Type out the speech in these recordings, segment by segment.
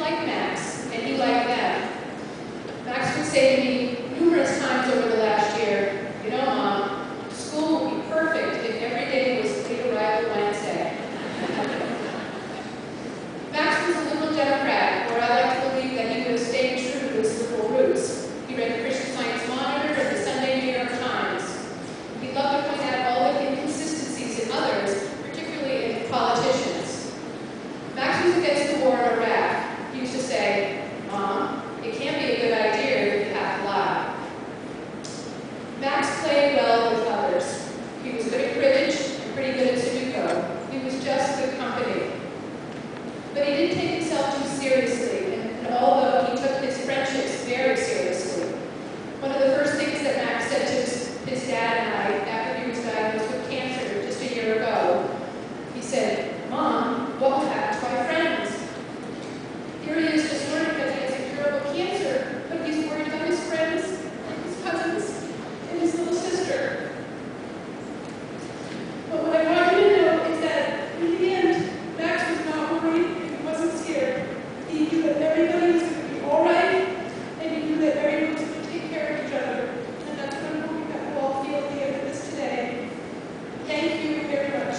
like Max, and he liked them. Max would say to me numerous times over the last year, "You know, Mom, school would be perfect if every day was late arrival Wednesday." Max was a liberal Democrat, or I like to believe that he would have stayed true to his liberal roots. He read the Christian Science Monitor and the Sunday New York Times. He loved to point out all the inconsistencies in others, particularly in politicians. Max was against the war in Iraq. He used to say, "Mom, it can't be a good idea if you have to lie." Max played well with others. He was good at cribbage and pretty good at Sudoku. He was just good company. But he didn't take himself too seriously, and although he took his friendships very seriously, one of the first things that Max said to his dad and I after he was diagnosed with cancer just a year ago, he said, "Mom, what will happen to my friends? Here he is just learning that he has incurable cancer, but he's worried about his friends, his cousins, and his little sister." But what I want you to know is that in the end, Max was not worried and he wasn't scared. He knew that everybody was going to be all right, and he knew that everyone was going to take care of each other. And that's what I'm hoping that we'll all feel at the end of this today. Thank you very much.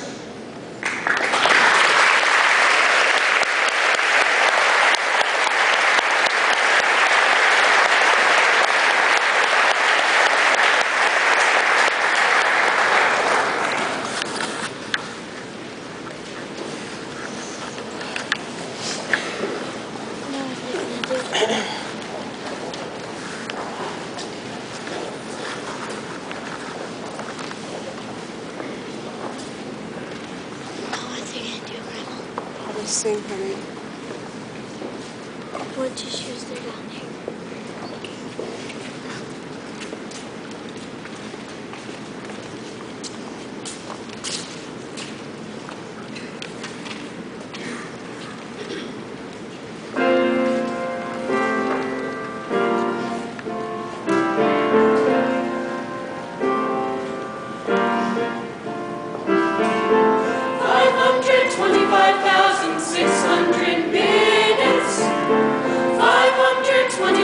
Sing, honey. What tissues are down here? $525,600 minutes. 520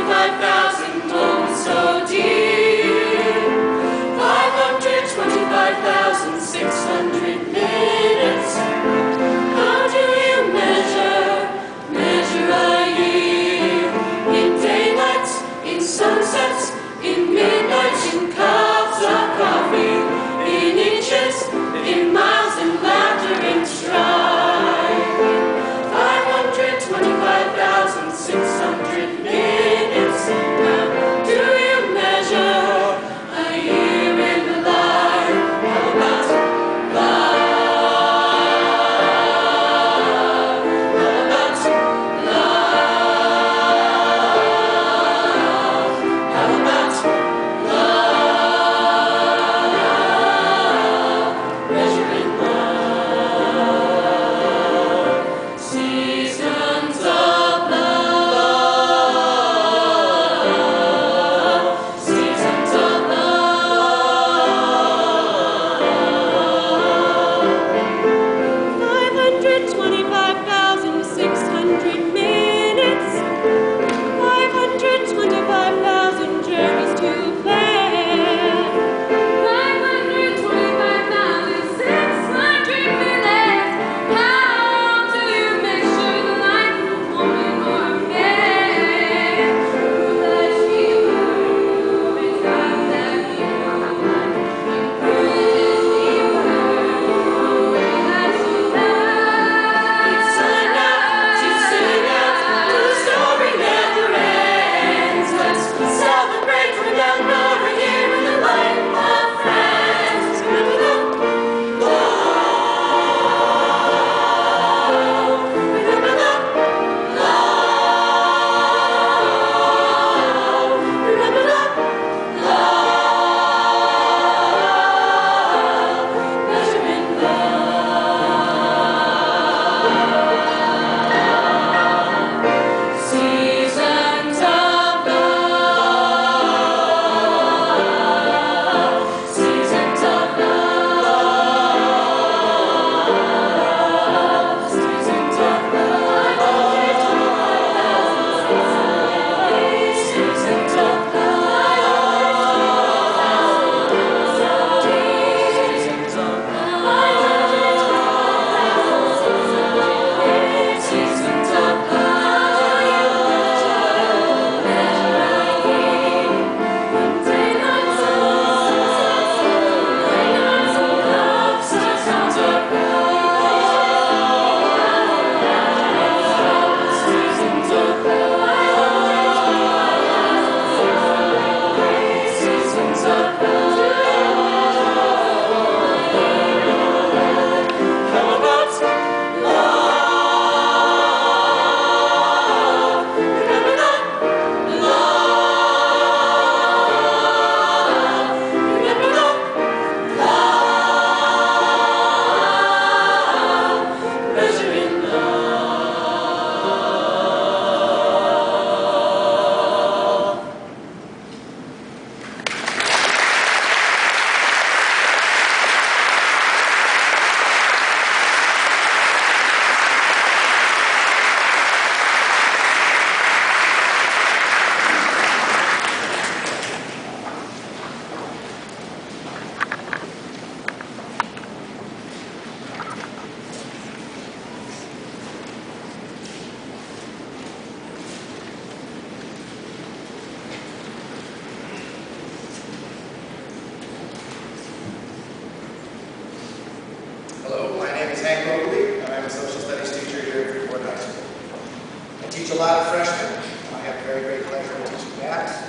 lot of freshmen. I have the very great pleasure of teaching maths.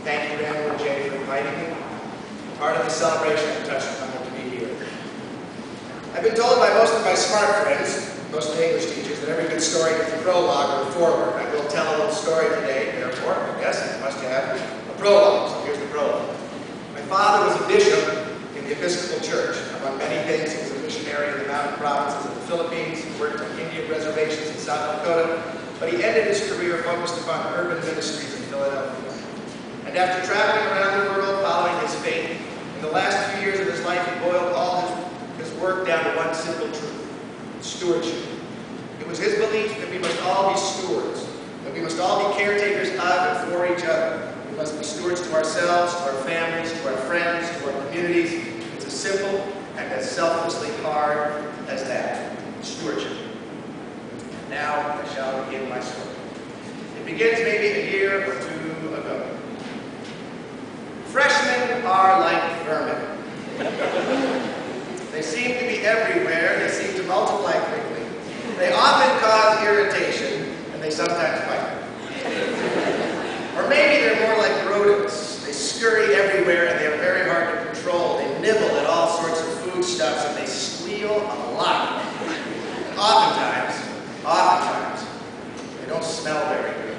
Thank you, Randall and Jay, for inviting me. Part of the celebration, I'm touched to be here. I've been told by most of my smart friends, most of the English teachers, that every good story has a prologue or a foreword. I will tell a little story today, therefore, I guess it must have a prologue. So here's the prologue. My father was a bishop in the Episcopal Church. Among many things, he was a missionary in the mountain provinces of the Philippines. He worked on Indian reservations in South Dakota, but he ended his career focused upon urban ministries in Philadelphia. And after traveling around the world following his faith, in the last few years of his life, he boiled all his work down to one simple truth: stewardship. It was his belief that we must all be stewards, that we must all be caretakers of and for each other. We must be stewards to ourselves, to our families, to our friends, to our communities. It's as simple and as selflessly hard as that: stewardship. Now I shall begin my story. It begins maybe a year or two ago. Freshmen are like vermin. They seem to be everywhere. They seem to multiply quickly. They often cause irritation, and they sometimes bite. Or maybe they're more like rodents. They scurry everywhere, and they are very hard to control. They nibble at all sorts of foodstuffs, and they squeal a lot. And oftentimes, they don't smell very good.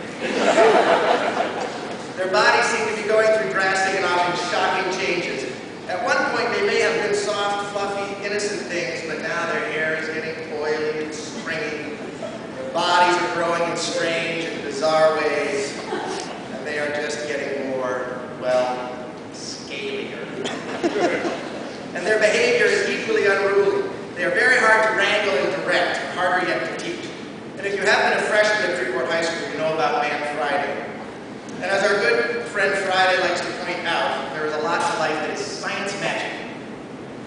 Their bodies seem to be going through drastic and often shocking changes. At one point, they may have been soft, fluffy, innocent things, but now their hair is getting oily and stringy. Their bodies are growing in strange and bizarre ways, and they are just getting more, well, scalier. And their behavior is equally unruly. They are very hard to wrangle and direct, harder yet to teach. And if you have been a freshman at Freeport High School, you know about Man Friday. And as our good friend Friday likes to point out, there is a lot to life that is science magic.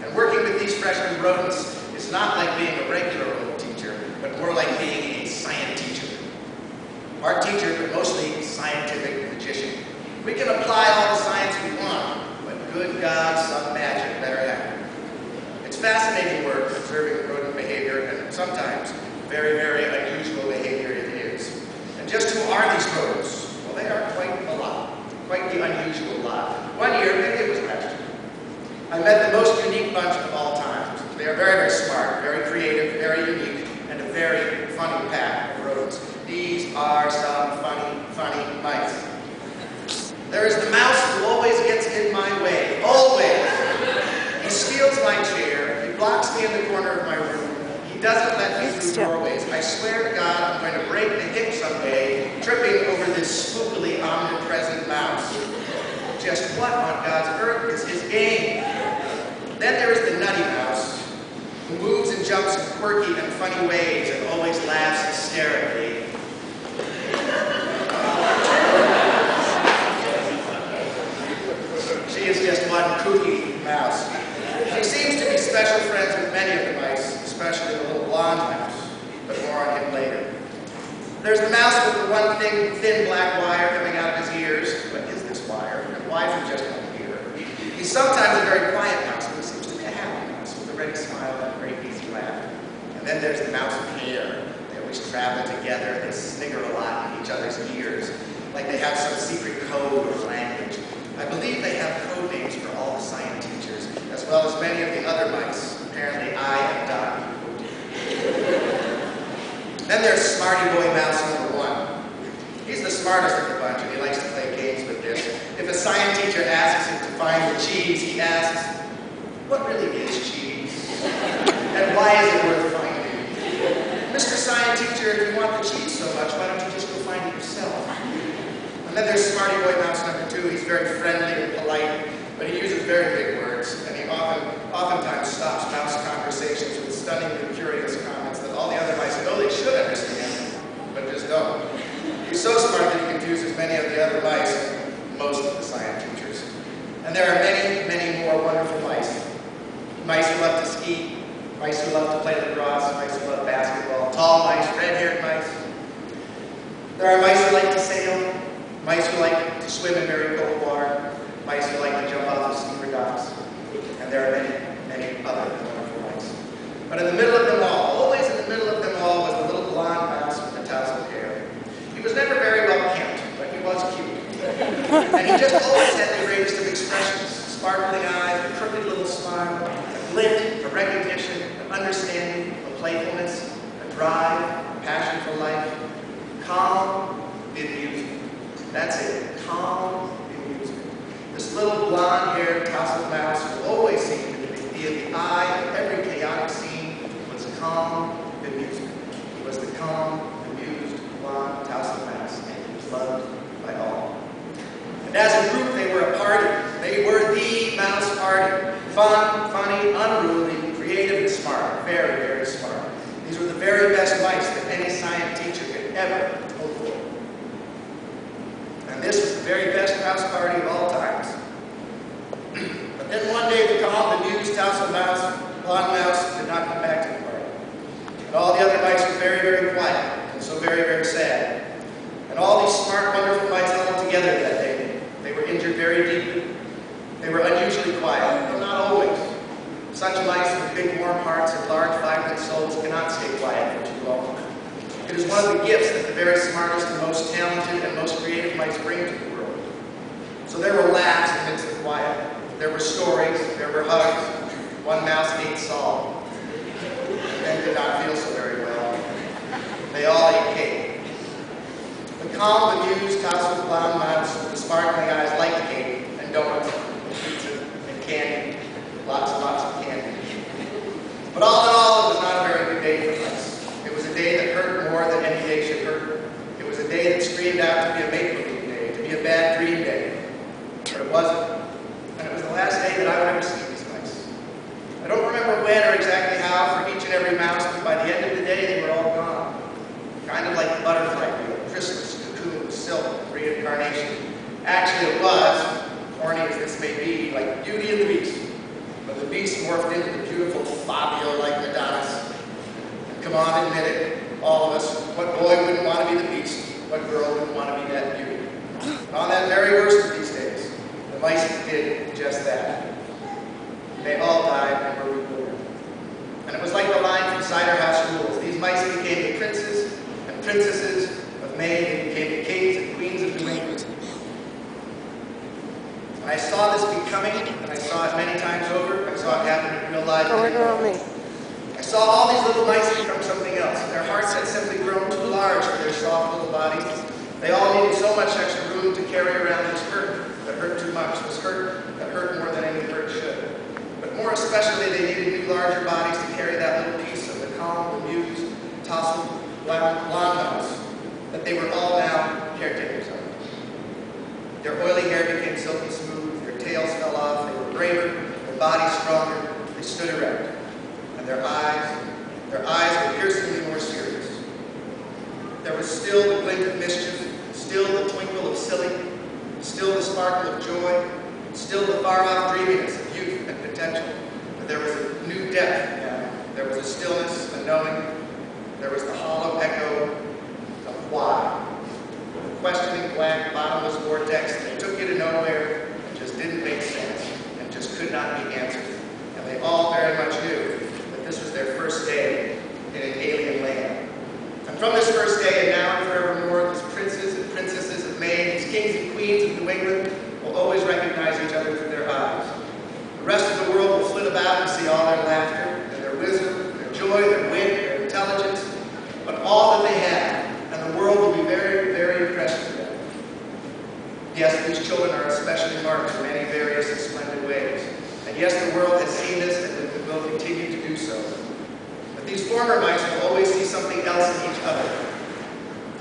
And working with these freshman rodents is not like being a regular old teacher, but more like being a science teacher. Art teacher, but mostly scientific magician. We can apply all the science we want, but good God, some magic better happen. It's fascinating work observing rodent behavior, and sometimes very, very unusual behavior it is. And just who are these rodents? Well, they are quite a lot, quite the unusual lot. One year, maybe it was last year, I met the most unique bunch of all time. They are very, very smart, very creative, very unique, and a very funny pack of rodents. These are some funny mice. There is the mouse who always gets in my way, always. He steals my chair, he blocks me in the corner of my room, he doesn't let me through doorways. I swear to God, I'm going to break the hip someday, tripping over this spookily omnipresent mouse. Just what on God's earth is his game? Then there is the nutty mouse, who moves and jumps in quirky and funny ways and always laughs hysterically. She is just one kooky mouse. She seems to be special friends with many of the mice, especially the little blonde mouse, but more on him later. There's the mouse with the one thin black wire coming out of his ears. What is this wire? And why from just one ear? He's sometimes a very quiet mouse, but he seems to be a happy mouse with a ready smile and a very easy laugh. And then there's the mouse with hair. They always travel together. They snigger a lot in each other's ears, like they have some secret code or language. I believe they have code names for all the science teachers, as well as many of the other mice. Apparently, I am Doc. Then there's Smarty Boy Mouse number 1. He's the smartest of the bunch, and he likes to play games with this. If a science teacher asks him to find the cheese, he asks, "What really is cheese? And why is it worth finding? Mr. Science Teacher, if you want the cheese so much, why don't you just go find it yourself?" And then there's Smarty Boy Mouse number 2. He's very friendly and polite, but he uses very big words, and he oftentimes stops mouse conversations with stunningly curious comments that all the other mice know they should understand, but just don't. He's so smart that he confuses many of the other mice and most of the science teachers. And there are many, many more wonderful mice. Mice who love to ski, mice who love to play lacrosse, mice who love basketball, tall mice, red-haired mice. There are mice who like to sail, mice who like to swim in very cold water, mice who like to jump off of steamer docks, and there are many, many other wonderful mice. But in the middle of them all, always in the middle of them all, was the little blonde mouse with the tousled hair. He was understanding, a playfulness, a drive, a passion for life. Calm, bemusement. That's it. Calm, bemusement. This little blonde-haired tousled mouse who always seemed to be at the eye of every chaotic scene was calm, bemusement. He was the calm, bemused, blonde, tousled mouse, and he was loved by all. And as a group, they were a party. They were the mouse party. Fun, funny, unruly, creative, and smart. Very, very smart. These were the very best mice that any science teacher could ever hope for. And this was the very best mouse party of all times. But then one day, the calm, bemused, tousled mouse, blonde mouse, did not come back to the party. And all the other mice were very, very quiet, and so very, very sad. And all these smart, wonderful mice huddled together that day. They were injured very deeply. They were unusually quiet, but not always. Such mice with big, warm hearts and large, vibrant souls cannot stay quiet for too long. It is one of the gifts that the very smartest and most talented and most creative mice bring to the world. So there were laughs amidst the quiet. There were stories. There were hugs. One mouse ate Saul and did not feel so very well. They all ate cake. The calm, bemused, tousled, blonde mouse with the sparkling eyes liked cake and donuts and pizza and candy. Lots and lots of candy. But all in all, it was not a very good day for us. It was a day that hurt more than any day should hurt. It was a day that screamed out to be a make-believe day, to be a bad dream day. But it wasn't. And it was the last day that I would ever see these mice. I don't remember when or exactly how for each and every mouse, but by the end of the day, they were all gone. Kind of like the butterfly wheel, chrysalis, cocoon, silk, reincarnation. Actually, it was, corny as this may be, like Beauty and the Beast. But the Beast morphed into the beautiful Fabio like Adonis. And come on, admit it, all of us, what boy wouldn't want to be the Beast? What girl wouldn't want to be that beauty? And on that very worst of these days, the mice did just that. They all died and were reborn. And it was like the line from Cider House Rules. These mice became the princes and princesses of Maine. They became the kings and queens of New England. And I saw this becoming, and I saw it many times over. I saw it happen in real life. I saw all these little mice become something else. Their hearts had simply grown too large for their soft little bodies. They all needed so much extra room to carry around this hurt that hurt too much, this hurt that hurt more than any hurt should. But more especially, they needed new, larger bodies to carry that little piece of the calm, bemused, tousled, blonde mouse that they were all now caretakers of. Their oily hair became silky smooth, their tails fell off, they were braver, their bodies stronger, they stood erect. And their eyes were piercingly more serious. There was still the glint of mischief, still the twinkle of silly, still the sparkle of joy, still the far-off dreaminess of youth and potential. But there was a new depth now. There was a stillness, a knowing. There was the hollow echo of why. The questioning, blank, bottomless vortex that took you to nowhere and just didn't make sense and just could not be answered. And they all very much knew that this was their first day in an alien land. And from this first day and now and forevermore, these princes and princesses of Maine, these kings and queens of New England, will always recognize each other through their eyes. The rest of the world will flit about and see all their laughter, and their wisdom, their joy, their wit, their intelligence, but all that they have, and the world will be very, very impressed with them. Yes, these children are especially marked in many various and splendid ways. And yes, the world has seen this and will continue to do so. But these former mice will always see something else in each other.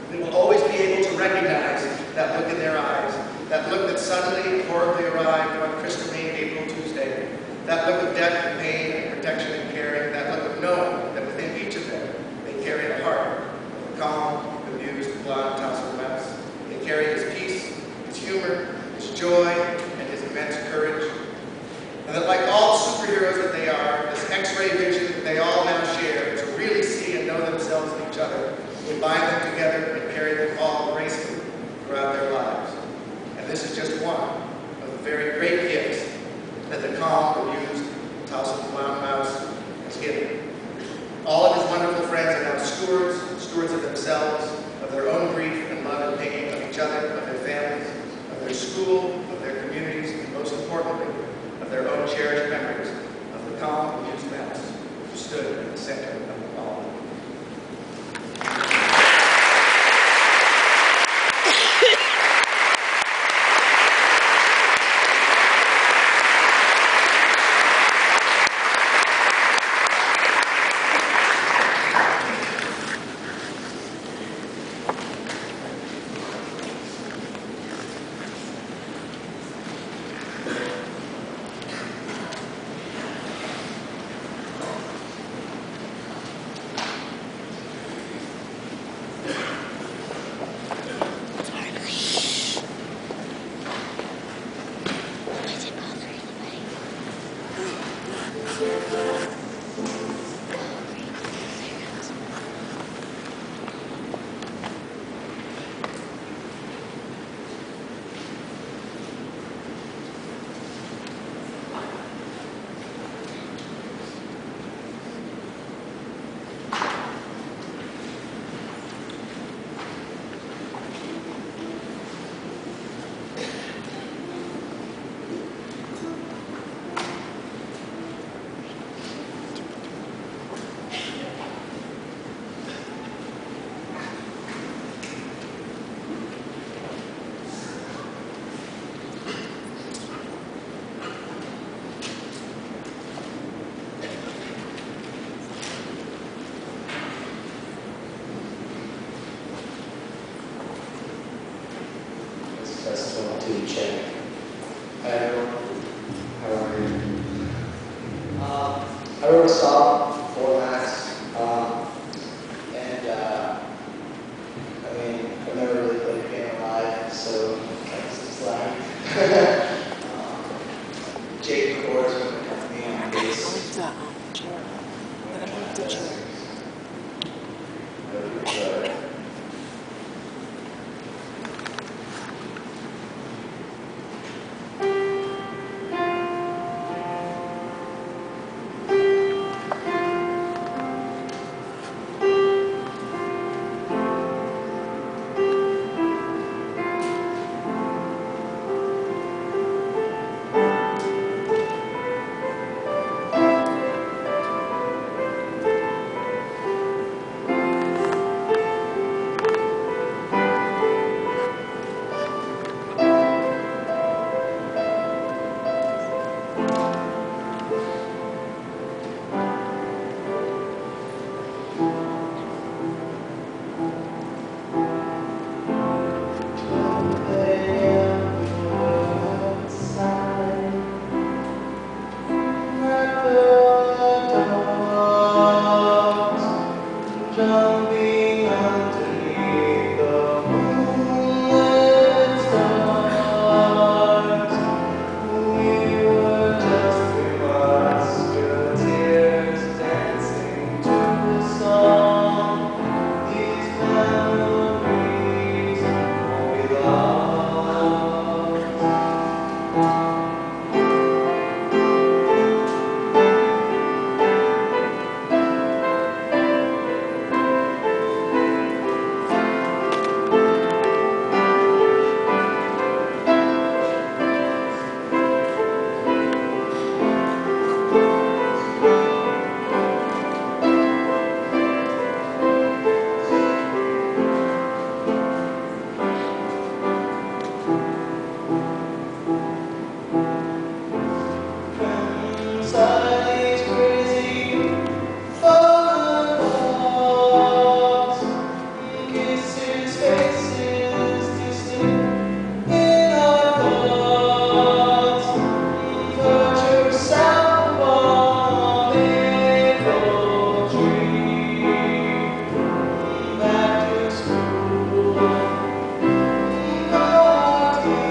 They will always be able to recognize that look in their eyes, that look that suddenly and horribly arrived one crystalline April Tuesday, that look of death and pain and protection and caring, that look of knowing that within each of them they carry the heart of a calm, bemused, blonde, tousled mouse. They carry his peace, his humor, his joy, and his immense courage. And that like all superheroes that they are, this X-ray vision that they all now share to really see and know themselves and each other will bind them together and carry them all gracefully throughout their lives. And this is just one of the very great gifts that the calm, bemused, tousled blonde mouse has given. All of his wonderful friends are now stewards of themselves, of their own grief and love and pain, of each other, of their families, of their school, of their communities, and most importantly, of their own cherished memories of the calm, bemused mouse who stood at the center to check. Hi everyone, how are you? I wrote a song for Max, I mean, I've never really played piano live, so that's just like Jake Coors from the company on I bass. like the chair. But I like the chair. Jumping underneath the moonlit stars, we were just three musketeers dancing to the song. These memories won't be lost. Inside these crazy photographs, kisses, faces distinct in our thoughts. Put yourself upon a maple tree, back to school, naughty.